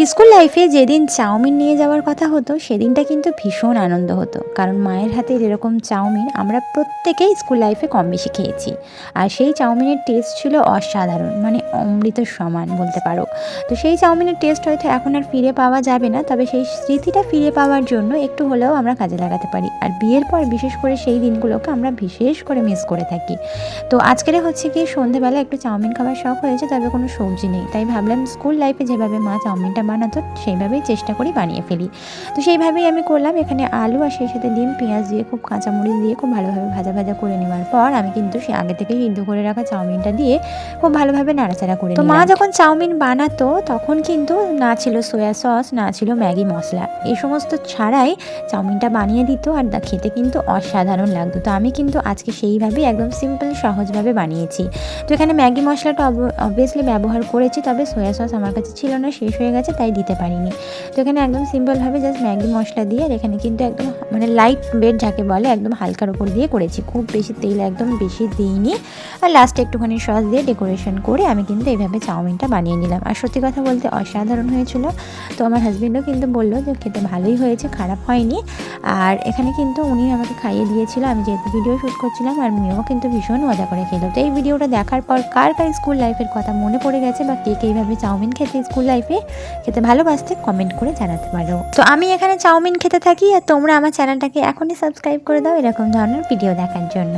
School লাইফে যেদিন chowmein নিয়ে যাওয়ার কথা হতো সেদিনটা কিন্তু ভীষণ আনন্দ হতো, কারণ মায়ের হাতের এরকম চাউমিন আমরা প্রত্যেকেই স্কুল লাইফে কম বেশি খেয়েছি। আর সেই চাউমিনের টেস্ট ছিল অসাধারণ, মানে অমৃতের সমান বলতে পারো। তো সেই চাউমিনের টেস্ট হয়তো এখন আর ফিরে পাওয়া যাবে না, তবে সেই স্মৃতিটা ফিরে পাওয়ার জন্য একটু হলেও আমরা কাজে লাগাতে পারি। আর বিয়ের পর বিশেষ করে সেই দিনগুলোকে আমরা বিশেষ করে মিস করে থাকি। তো আজকের হচ্ছে কি সন্ধেবেলা একটু চাউমিন খাবার শখ হয়েছে, তবে কোনো সবজি নেই, তাই ভাবলাম স্কুল লাইফে যেভাবে মা চাউমিনটা বানাতো সেইভাবেই চেষ্টা করি বানিয়ে ফেলি। তো সেইভাবেই আমি করলাম। এখানে আলু আর সেই সাথে ডিম, পেঁয়াজ দিয়ে খুব কাঁচামরিচ দিয়ে খুব ভালোভাবে ভাজা ভাজা করে নেওয়ার পর আমি কিন্তু সে আগে থেকে সিদ্ধ করে রাখা চাউমিনটা দিয়ে খুব ভালোভাবে নাড়াচাড়া করে নিলাম। তো মা যখন চাউমিন বানাতো তখন কিন্তু না ছিল সোয়া সস, না ছিল ম্যাগি মশলা, এই সমস্ত ছাড়াই চাউমিনটা বানিয়ে দিত, আর খেতে কিন্তু অসাধারণ লাগতো। তো আমি কিন্তু আজকে সেইভাবেই একদম সিম্পল সহজভাবে বানিয়েছি। তো এখানে ম্যাগি মশলাটা অবভিয়াসলি ব্যবহার করেছি, তবে সোয়া সস আমার কাছে ছিল না, শেষ হয়ে গেছে, তাই দিতে পারিনি। তো এখানে একদম সিম্পলভাবে জাস্ট ম্যাগি মশলা দিয়ে, আর এখানে কিন্তু একদম মানে লাইট ওয়েট যাকে বলে একদম হালকার উপর দিয়ে করেছি, খুব বেশি তেল একদম বেশি দিইনি। আর লাস্টে একটুখানি সস দিয়ে ডেকোরেশন করে আমি কিন্তু এইভাবে চাউমিনটা বানিয়ে নিলাম। আর সত্যি কথা বলতে অসাধারণ হয়েছিল। তো আমার হাজবেন্ডও কিন্তু বললো যে খেতে ভালোই হয়েছে, খারাপ হয়নি। আর এখানে কিন্তু উনি আমাকে খাইয়ে দিয়েছিল, আমি যেহেতু ভিডিও শ্যুট করছিলাম, আর মেয়েও কিন্তু ভীষণ মজা করে খেলো। তো এই ভিডিওটা দেখার পর কার কার স্কুল লাইফের কথা মনে পড়ে গেছে, বা কে কে এইভাবে চাউমিন খেতে স্কুল লাইফে খেতে ভালোবাসতে, কমেন্ট করে জানাতে পারো। তো আমি এখানে চাউমিন খেতে থাকি, আর তোমরা আমার চ্যানেলটাকে এখনই সাবস্ক্রাইব করে দাও এরকম ধরনের ভিডিও দেখার জন্য।